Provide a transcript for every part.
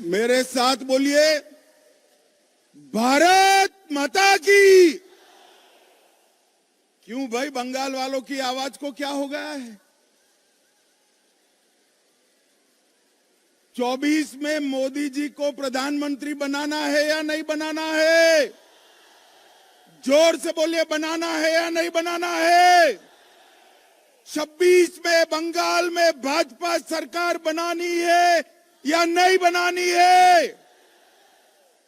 मेरे साथ बोलिए, भारत माता की। क्यों भाई, बंगाल वालों की आवाज को क्या हो गया है? 24 में मोदी जी को प्रधानमंत्री बनाना है या नहीं बनाना है? जोर से बोलिए, बनाना है या नहीं बनाना है? 26 में बंगाल में भाजपा सरकार बनानी है या नहीं बनानी है?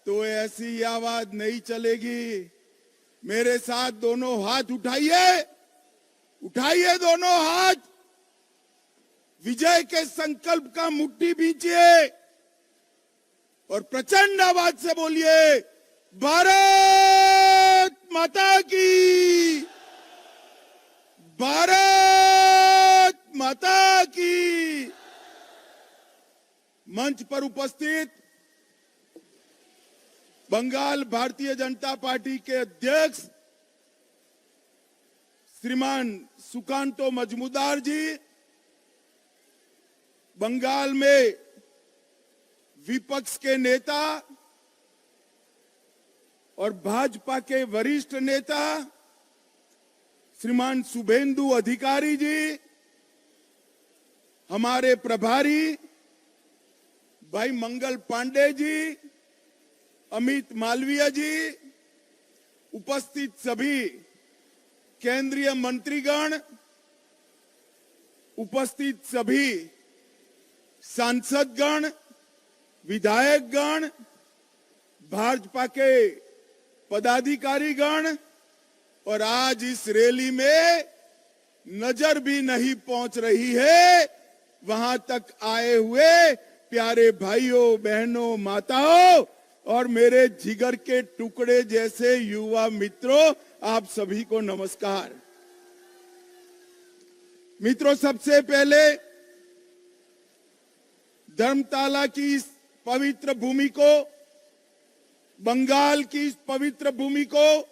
तो ऐसी आवाज नहीं चलेगी। मेरे साथ दोनों हाथ उठाइए, उठाइए दोनों हाथ, विजय के संकल्प का मुट्ठी भींचिए और प्रचंड आवाज से बोलिए, भारत माता की, भारत माता की। मंच पर उपस्थित बंगाल भारतीय जनता पार्टी के अध्यक्ष श्रीमान सुकांतो मजमुदार जी, बंगाल में विपक्ष के नेता और भाजपा के वरिष्ठ नेता श्रीमान शुभेंदु अधिकारी जी, हमारे प्रभारी भाई मंगल पांडे जी, अमित मालवीय जी, उपस्थित सभी केंद्रीय मंत्रीगण, उपस्थित सभी सांसदगण, विधायकगण, भाजपा के पदाधिकारीगण और आज इस रैली में नजर भी नहीं पहुंच रही है वहां तक आए हुए प्यारे भाइयों बहनों माताओं और मेरे जिगर के टुकड़े जैसे युवा मित्रों, आप सभी को नमस्कार। मित्रों, सबसे पहले धर्मताला की इस पवित्र भूमि को, बंगाल की इस पवित्र भूमि को,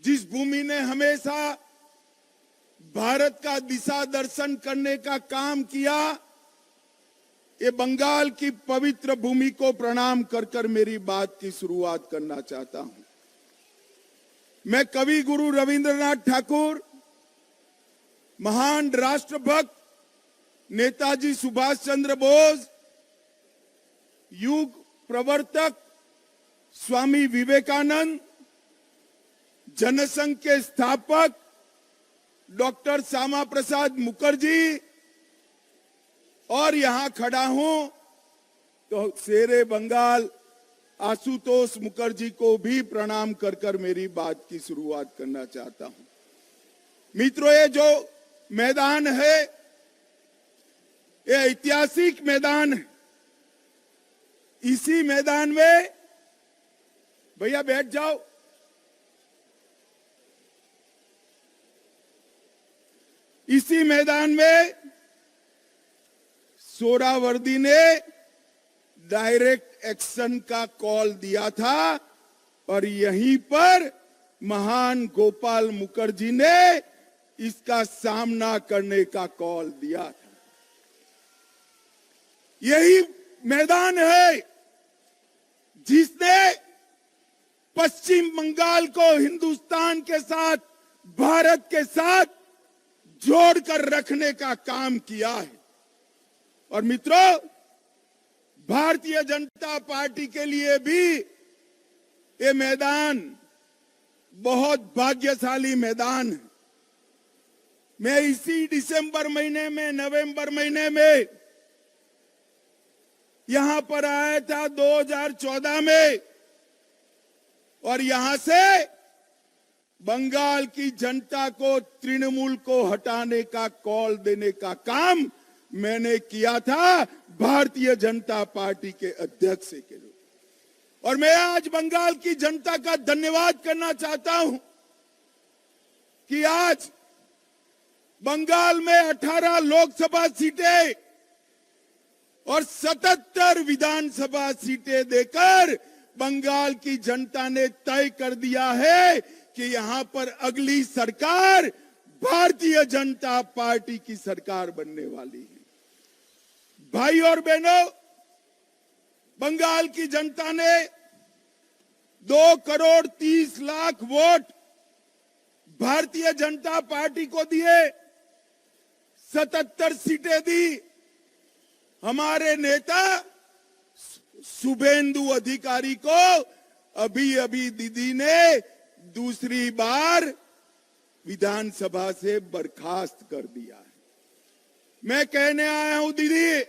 जिस भूमि ने हमेशा भारत का दिशा दर्शन करने का काम किया, ये बंगाल की पवित्र भूमि को प्रणाम कर कर मेरी बात की शुरुआत करना चाहता हूं। मैं कवि गुरु रविंद्रनाथ ठाकुर, महान राष्ट्रभक्त नेताजी सुभाष चंद्र बोस, युग प्रवर्तक स्वामी विवेकानंद, जनसंघ के स्थापक डॉक्टर श्यामा प्रसाद मुखर्जी और यहां खड़ा हूं तो शेरे बंगाल आशुतोष मुखर्जी को भी प्रणाम कर कर मेरी बात की शुरुआत करना चाहता हूं। मित्रों, ये जो मैदान है ये ऐतिहासिक मैदान है। इसी मैदान में, भैया बैठ जाओ, इसी मैदान में सोहरावर्दी ने डायरेक्ट एक्शन का कॉल दिया था और यहीं पर महान गोपाल मुखर्जी ने इसका सामना करने का कॉल दिया था। यही मैदान है जिसने पश्चिम बंगाल को हिंदुस्तान के साथ, भारत के साथ जोड़कर रखने का काम किया है। और मित्रों, भारतीय जनता पार्टी के लिए भी ये मैदान बहुत भाग्यशाली मैदान है। मैं इसी दिसंबर महीने में, नवंबर महीने में यहां पर आया था 2014 में और यहां से बंगाल की जनता को, तृणमूल को हटाने का कॉल देने का काम मैंने किया था भारतीय जनता पार्टी के अध्यक्ष के रूप। और मैं आज बंगाल की जनता का धन्यवाद करना चाहता हूं कि आज बंगाल में 18 लोकसभा सीटें और 77 विधानसभा सीटें देकर बंगाल की जनता ने तय कर दिया है कि यहां पर अगली सरकार भारतीय जनता पार्टी की सरकार बनने वाली है। भाई और बहनों, बंगाल की जनता ने 2,30,00,000 वोट भारतीय जनता पार्टी को दिए, 77 सीटें दी। हमारे नेता शुभेंदु अधिकारी को अभी अभी दीदी ने दूसरी बार विधानसभा से बर्खास्त कर दिया है। मैं कहने आया हूं दीदी,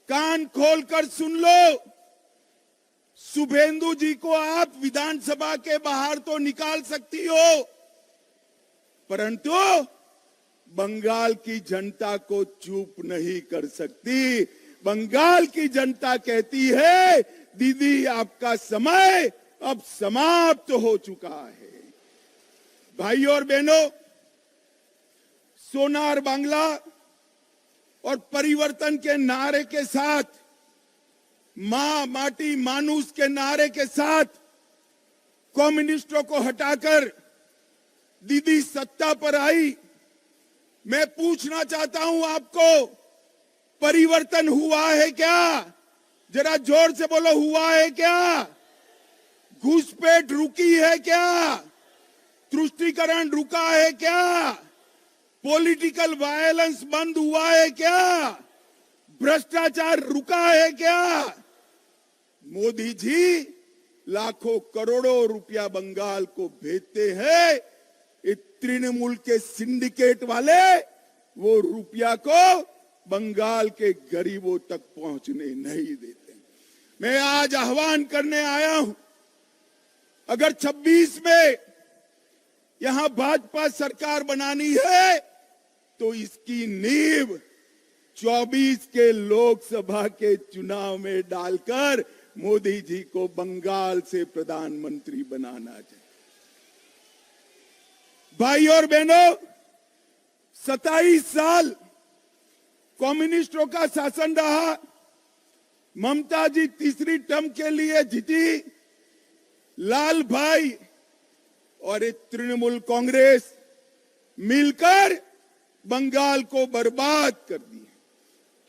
कान खोलकर सुन लो। शुभेंदु जी को आप विधानसभा के बाहर तो निकाल सकती हो, परंतु बंगाल की जनता को चुप नहीं कर सकती। बंगाल की जनता कहती है दीदी आपका समय अब समाप्त हो चुका है। भाइयों और बहनों, सोनार बांग्ला और परिवर्तन के नारे के साथ, मां माटी मानुस के नारे के साथ कम्युनिस्टों को हटाकर दीदी सत्ता पर आई। मैं पूछना चाहता हूं आपको, परिवर्तन हुआ है क्या? जरा जोर से बोलो, हुआ है क्या? घुसपैठ रुकी है क्या? तुष्टीकरण रुका है क्या? पॉलिटिकल वायलेंस बंद हुआ है क्या? भ्रष्टाचार रुका है क्या? मोदी जी लाखों करोड़ों रुपया बंगाल को भेजते हैं, तृणमूल के सिंडिकेट वाले वो रुपया को बंगाल के गरीबों तक पहुंचने नहीं देते। मैं आज आह्वान करने आया हूं, अगर 26 में यहां भाजपा सरकार बनानी है तो इसकी नींव 24 के लोकसभा के चुनाव में डालकर मोदी जी को बंगाल से प्रधानमंत्री बनाना चाहिए। भाई और बहनों, 27 साल कम्युनिस्टों का शासन रहा। ममता जी तीसरी टर्म के लिए जीती। लाल भाई और एक तृणमूल कांग्रेस मिलकर बंगाल को बर्बाद कर दी।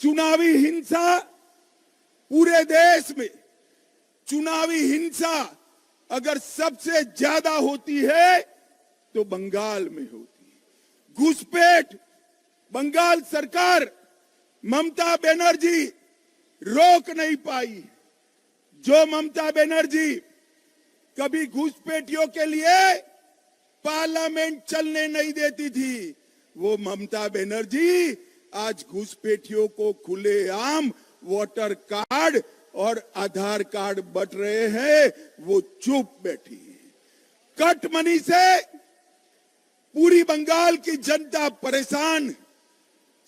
चुनावी हिंसा पूरे देश में, चुनावी हिंसा अगर सबसे ज्यादा होती है तो बंगाल में होती है। घुसपैठ बंगाल सरकार, ममता बनर्जी रोक नहीं पाई। जो ममता बनर्जी कभी घुसपैठियों के लिए पार्लियामेंट चलने नहीं देती थी, वो ममता बनर्जी आज घुसपैठियों को खुलेआम वोटर कार्ड और आधार कार्ड बंट रहे हैं, वो चुप बैठी है। कट मनी से पूरी बंगाल की जनता परेशान,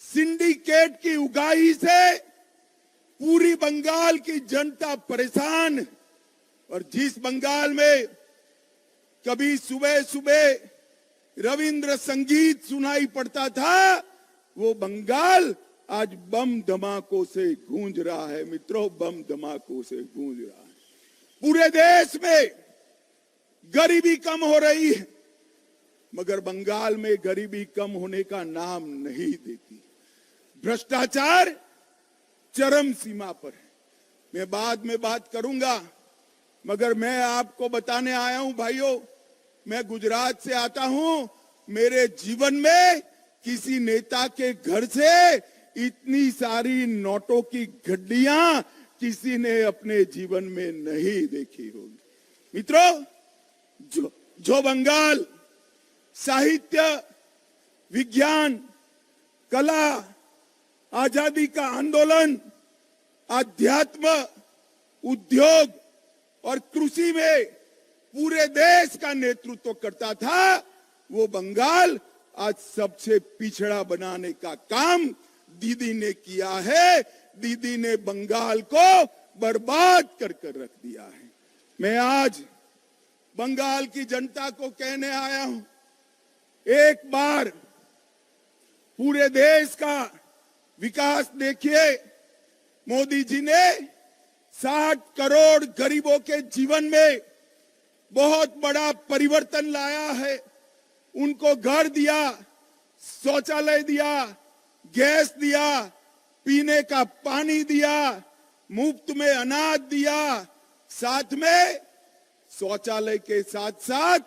सिंडिकेट की उगाही से पूरी बंगाल की जनता परेशान। और जिस बंगाल में कभी सुबह सुबह रविंद्र संगीत सुनाई पड़ता था, वो बंगाल आज बम धमाकों से गूंज रहा है। मित्रों, बम धमाकों से गूंज रहा है। पूरे देश में गरीबी कम हो रही है, मगर बंगाल में गरीबी कम होने का नाम नहीं देती। भ्रष्टाचार चरम सीमा पर है। मैं बाद में बात करूंगा, मगर मैं आपको बताने आया हूं भाइयों, मैं गुजरात से आता हूं। मेरे जीवन में किसी नेता के घर से इतनी सारी नोटों की गड्डियां किसी ने अपने जीवन में नहीं देखी होगी। मित्रों, जो बंगाल साहित्य, विज्ञान, कला, आजादी का आंदोलन, आध्यात्म, उद्योग और कृषि में पूरे देश का नेतृत्व करता था, वो बंगाल आज सबसे पिछड़ा बनाने का काम दीदी ने किया है। दीदी ने बंगाल को बर्बाद कर रख दिया है। मैं आज बंगाल की जनता को कहने आया हूं, एक बार पूरे देश का विकास देखिए। मोदी जी ने 60 करोड़ गरीबों के जीवन में बहुत बड़ा परिवर्तन लाया है। उनको घर दिया, शौचालय दिया, गैस दिया, पीने का पानी दिया, मुफ्त में अनाज दिया, साथ में शौचालय के साथ साथ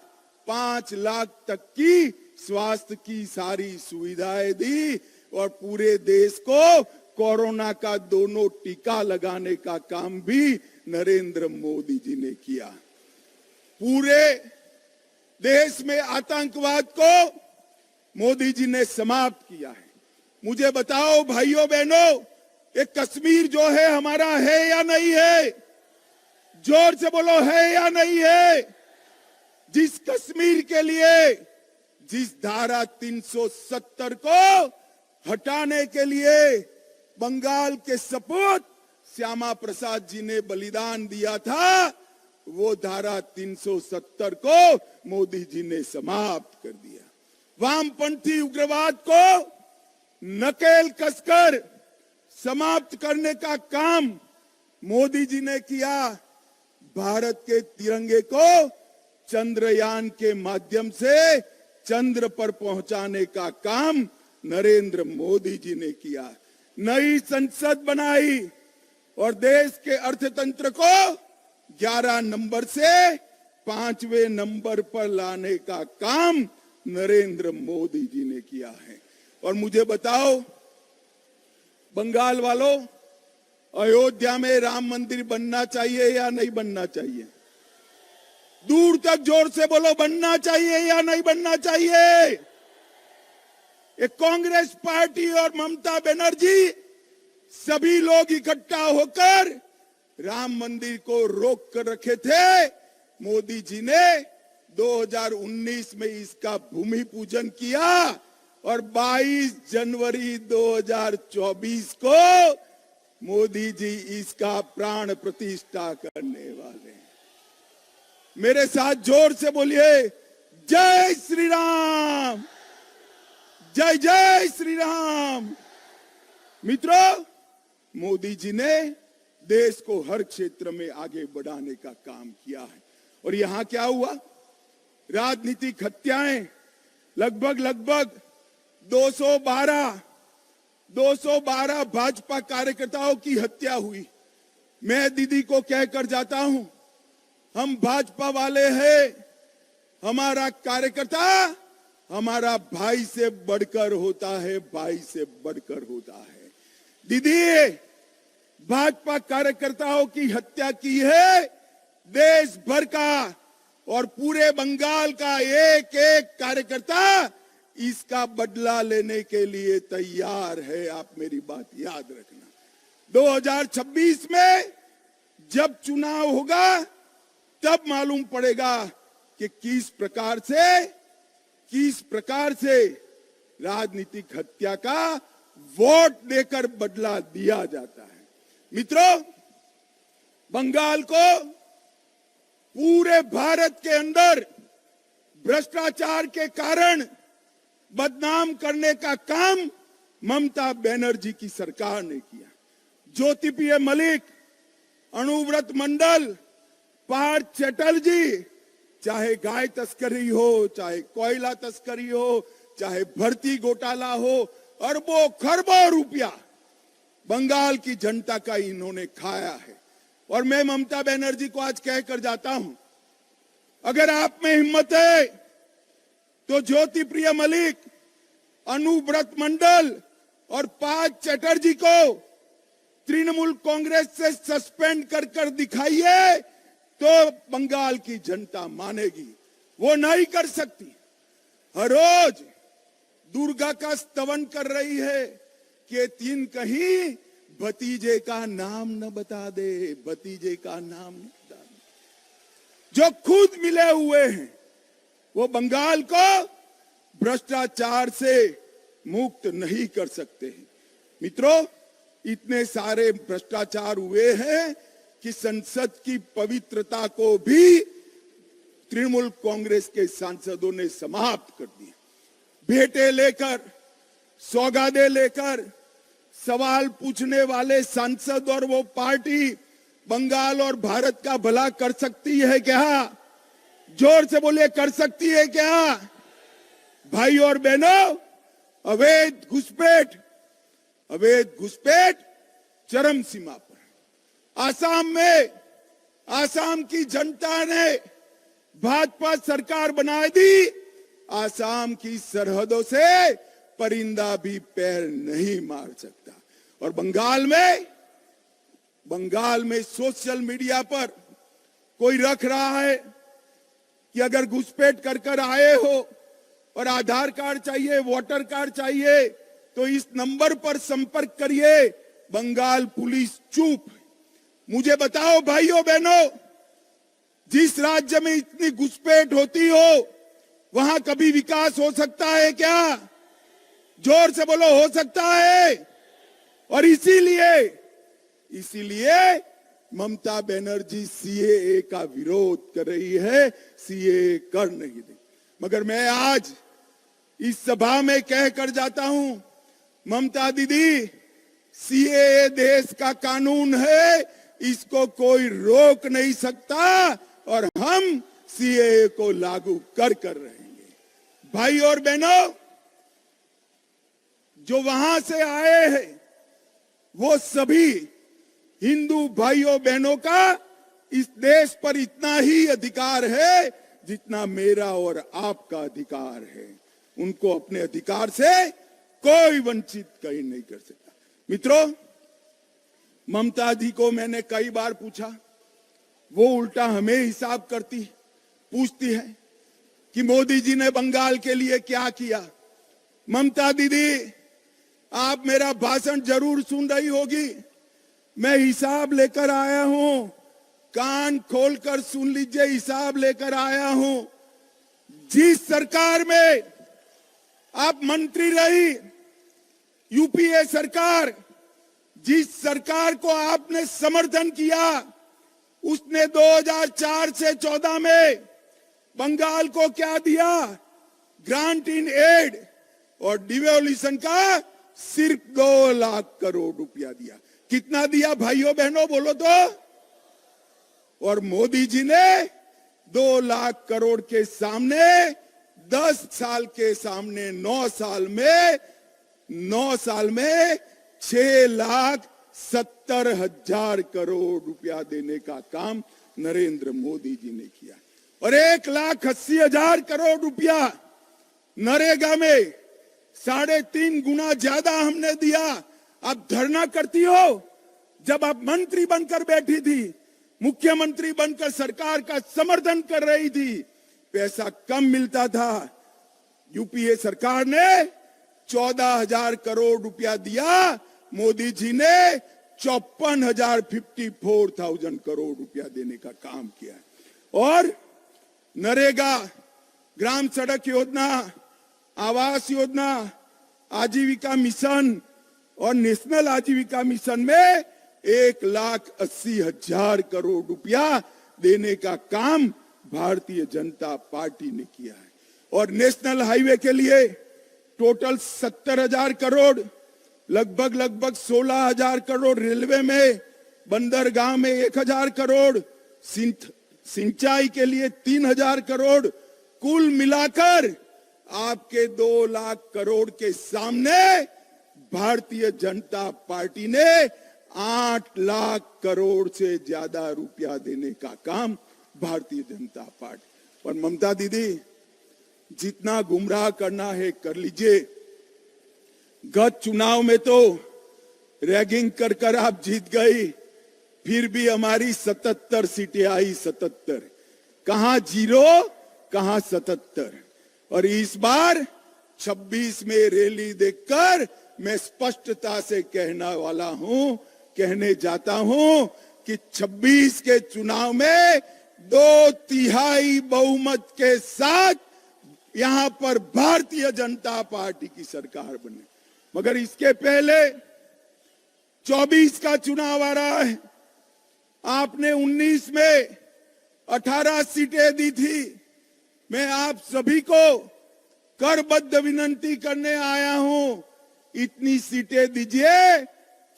5 लाख तक की स्वास्थ्य की सारी सुविधाएं दी और पूरे देश को कोरोना का दोनों टीका लगाने का काम भी नरेंद्र मोदी जी ने किया। पूरे देश में आतंकवाद को मोदी जी ने समाप्त किया है। मुझे बताओ भाइयों बहनों, ये कश्मीर जो है हमारा है या नहीं है? जोर से बोलो, है या नहीं है? जिस कश्मीर के लिए जिस धारा 370 को हटाने के लिए बंगाल के सपूत श्यामा प्रसाद जी ने बलिदान दिया था, वो धारा 370 को मोदी जी ने समाप्त कर दिया। वामपंथी उग्रवाद को नकेल कसकर समाप्त करने का काम मोदी जी ने किया। भारत के तिरंगे को चंद्रयान के माध्यम से चंद्र पर पहुंचाने का काम नरेंद्र मोदी जी ने किया। नई संसद बनाई और देश के अर्थतंत्र को 11 नंबर से 5वें नंबर पर लाने का काम नरेंद्र मोदी जी ने किया है। और मुझे बताओ बंगाल वालों, अयोध्या में राम मंदिर बनना चाहिए या नहीं बनना चाहिए? दूर तक जोर से बोलो, बनना चाहिए या नहीं बनना चाहिए? एक कांग्रेस पार्टी और ममता बनर्जी सभी लोग इकट्ठा होकर राम मंदिर को रोक कर रखे थे। मोदी जी ने 2019 में इसका भूमि पूजन किया और 22 जनवरी 2024 को मोदी जी इसका प्राण प्रतिष्ठा करने वाले हैं। मेरे साथ जोर से बोलिए, जय श्री राम, जय जय श्री राम। मित्रों, मोदी जी ने देश को हर क्षेत्र में आगे बढ़ाने का काम किया है। और यहां क्या हुआ? राजनीतिक हत्याएं लगभग 212 भाजपा कार्यकर्ताओं की हत्या हुई। मैं दीदी को कहकर जाता हूं, हम भाजपा वाले हैं, हमारा कार्यकर्ता हमारा भाई से बढ़कर होता है, भाई से बढ़कर होता है। दीदी, भाजपा कार्यकर्ताओं की हत्या की है देश भर का और पूरे बंगाल का एक एक कार्यकर्ता इसका बदला लेने के लिए तैयार है। आप मेरी बात याद रखना। 2026 में जब चुनाव होगा तब मालूम पड़ेगा कि किस प्रकार से राजनीतिक हत्या का वोट देकर बदला दिया जाता है। मित्रों, बंगाल को पूरे भारत के अंदर भ्रष्टाचार के कारण बदनाम करने का काम ममता बनर्जी की सरकार ने किया। ज्योतिप्रिय मलिक, अनुव्रत मंडल, पार्थ चटर्जी, चाहे गाय तस्करी हो, चाहे कोयला तस्करी हो, चाहे भर्ती घोटाला हो, अरबों खरबों रुपया बंगाल की जनता का इन्होंने खाया है। और मैं ममता बनर्जी को आज कहकर जाता हूं, अगर आप में हिम्मत है तो ज्योतिप्रिय मलिक, अनुव्रत मंडल और पार्थ चटर्जी को तृणमूल कांग्रेस से सस्पेंड कर दिखाइए तो बंगाल की जनता मानेगी। वो नहीं कर सकती। हर रोज दुर्गा का स्तवन कर रही है कि तीन कहीं भतीजे का नाम न बता दे, भतीजे का नाम न बता दे। जो खुद मिले हुए हैं वो बंगाल को भ्रष्टाचार से मुक्त नहीं कर सकते हैं। मित्रों, इतने सारे भ्रष्टाचार हुए हैं कि संसद की पवित्रता को भी तृणमूल कांग्रेस के सांसदों ने समाप्त कर दिया। भेंटे लेकर, सौगादे लेकर सवाल पूछने वाले सांसद और वो पार्टी बंगाल और भारत का भला कर सकती है क्या? जोर से बोलिए, कर सकती है क्या? भाई और बहनों, अवैध घुसपैठ चरम सीमा पर। आसाम की जनता ने भाजपा सरकार बना दी। आसाम की सरहदों से परिंदा भी पैर नहीं मार सकता। और बंगाल में सोशल मीडिया पर कोई रख रहा है कि अगर घुसपैठ कर आए हो और आधार कार्ड चाहिए, वोटर कार्ड चाहिए, तो इस नंबर पर संपर्क करिए। बंगाल पुलिस चुप। मुझे बताओ भाइयों बहनों, जिस राज्य में इतनी घुसपैठ होती हो वहां कभी विकास हो सकता है क्या? जोर से बोलो, हो सकता है? और इसीलिए ममता बनर्जी सीएए का विरोध कर रही है, सीएए कर नहीं दे। मगर मैं आज इस सभा में कह कर जाता हूं, ममता दीदी, सीएए देश का कानून है, इसको कोई रोक नहीं सकता और हम सीएए को लागू कर रहेंगे। भाई और बहनों, जो वहां से आए हैं वो सभी हिंदू भाइयों बहनों का इस देश पर इतना ही अधिकार है जितना मेरा और आपका अधिकार है। उनको अपने अधिकार से कोई वंचित कहीं नहीं कर सकता। मित्रों, ममता जी को मैंने कई बार पूछा, वो उल्टा हमें हिसाब पूछती है कि मोदी जी ने बंगाल के लिए क्या किया। ममता दीदी, आप मेरा भाषण जरूर सुन रही होगी, मैं हिसाब लेकर आया हूं, कान खोलकर सुन लीजिए, हिसाब लेकर आया हूं। जिस सरकार में आप मंत्री रही, यूपीए सरकार, जिस सरकार को आपने समर्थन किया, उसने 2004 से 14 में बंगाल को क्या दिया? ग्रांट इन एड और डिवोल्यूशन का सिर्फ 2 लाख करोड़ रुपया दिया। कितना दिया भाइयों बहनों, बोलो तो? और मोदी जी ने 2 लाख करोड़ के सामने 10 साल के सामने 9 साल में 6,70,000 करोड़ रुपया देने का काम नरेंद्र मोदी जी ने किया। और 1,80,000 करोड़ रुपया नरेगा में 3.5 गुना ज्यादा हमने दिया। आप धरना करती हो, जब आप मंत्री बनकर बैठी थी, मुख्यमंत्री बनकर सरकार का समर्थन कर रही थी, पैसा कम मिलता था। यूपीए सरकार ने 14,000 करोड़ रुपया दिया, मोदी जी ने 54,000 करोड़ रुपया देने का काम किया। और नरेगा, ग्राम सड़क योजना, आवास योजना, आजीविका मिशन और नेशनल आजीविका मिशन में 1,80,000 करोड़ रुपया देने का काम भारतीय जनता पार्टी ने किया है। और नेशनल हाईवे के लिए टोटल 70,000 करोड़, लगभग 16,000 करोड़ रेलवे में, बंदरगाह में 1,000 करोड़, सिंचाई के लिए 3,000 करोड़, कुल मिलाकर आपके 2 लाख करोड़ के सामने भारतीय जनता पार्टी ने 8 लाख करोड़ से ज्यादा रुपया देने का काम भारतीय जनता पार्टी। और ममता दीदी, जितना गुमराह करना है कर लीजिए। गत चुनाव में तो रैगिंग कर आप जीत गई, फिर भी हमारी 77 सीटें आई। 77, कहां 0, कहां 77। और इस बार 26 में रैली देखकर मैं स्पष्टता से कहने जाता हूं कि 26 के चुनाव में 2/3 बहुमत के साथ यहां पर भारतीय जनता पार्टी की सरकार बने। मगर इसके पहले 24 का चुनाव आ रहा है। आपने 19 में 18 सीटें दी थी। मैं आप सभी को करबद्ध विनती करने आया हूं, इतनी सीटें दीजिए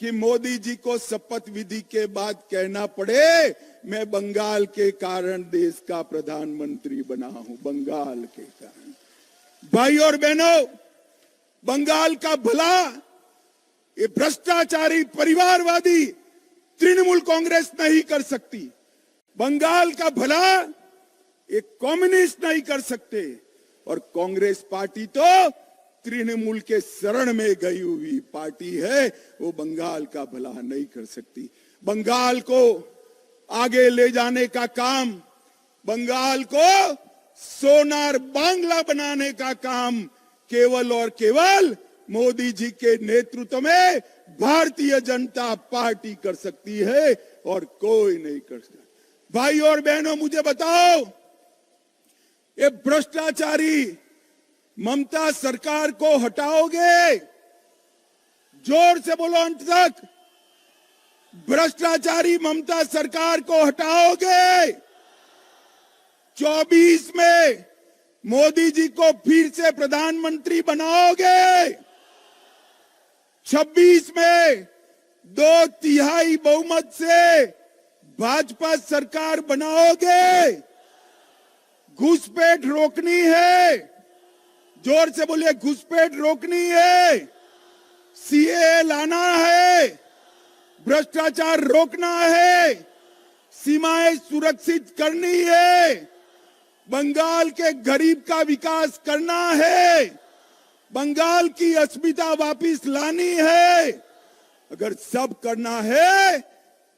कि मोदी जी को शपथ विधि के बाद कहना पड़े, मैं बंगाल के कारण देश का प्रधानमंत्री बना हूं। बंगाल के कारण। भाई और बहनों, बंगाल का भला ये भ्रष्टाचारी परिवारवादी तृणमूल तृणमूल कांग्रेस नहीं कर सकती, बंगाल का भला एक कम्युनिस्ट नहीं कर सकते, और कांग्रेस पार्टी तो तृणमूल के शरण में गई हुई पार्टी है, वो बंगाल का भला नहीं कर सकती। बंगाल को आगे ले जाने का काम, बंगाल को सोनार बांग्ला बनाने का काम केवल और केवल मोदी जी के नेतृत्व में भारतीय जनता पार्टी कर सकती है, और कोई नहीं कर सकता। भाई और बहनों, मुझे बताओ, ये भ्रष्टाचारी ममता सरकार को हटाओगे? जोर से बोलो अंत तक। भ्रष्टाचारी ममता सरकार को हटाओगे? 24 में मोदी जी को फिर से प्रधानमंत्री बनाओगे? 26 में 2/3 बहुमत से भाजपा सरकार बनाओगे? घुसपैठ रोकनी है, जोर से बोलिए, घुसपैठ रोकनी है, सीएए लाना है, भ्रष्टाचार रोकना है, सीमाएं सुरक्षित करनी है, बंगाल के गरीब का विकास करना है, बंगाल की अस्मिता वापिस लानी है। अगर सब करना है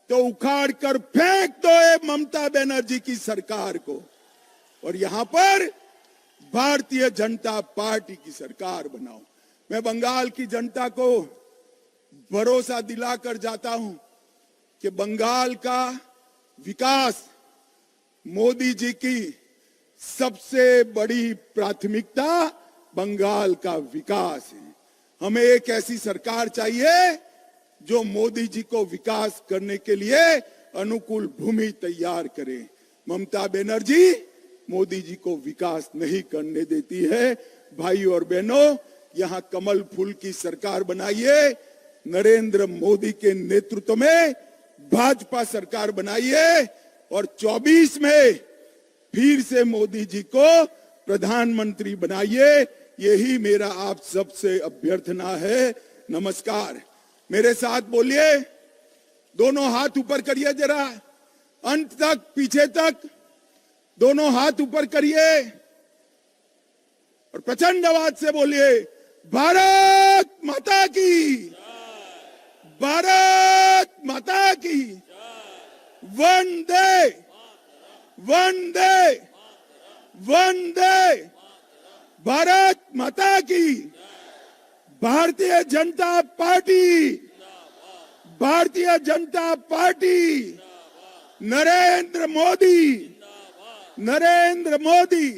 तो उखाड़ कर फेंक दो ये ममता बनर्जी की सरकार को, और यहां पर भारतीय जनता पार्टी की सरकार बनाओ। मैं बंगाल की जनता को भरोसा दिलाकर जाता हूं कि बंगाल का विकास मोदी जी की सबसे बड़ी प्राथमिकता बंगाल का विकास है। हमें एक ऐसी सरकार चाहिए जो मोदी जी को विकास करने के लिए अनुकूल भूमि तैयार करे। ममता बनर्जी मोदी जी को विकास नहीं करने देती है। भाई और बहनों, यहां कमल फूल की सरकार बनाइए, नरेंद्र मोदी के नेतृत्व में भाजपा सरकार बनाइए, और 24 में फिर से मोदी जी को प्रधानमंत्री बनाइए। यही मेरा आप सबसे अभ्यर्थना है। नमस्कार। मेरे साथ बोलिए, दोनों हाथ ऊपर करिए, जरा अंत तक, पीछे तक, दोनों हाथ ऊपर करिए और प्रचंड आवाज से बोलिए, भारत माता की, भारत माता की, वंदे वंदे वंदे, भारत माता की। Bharatiya Janata party, Bharatiya Janata party, Narendra Modi, Narendra Modi.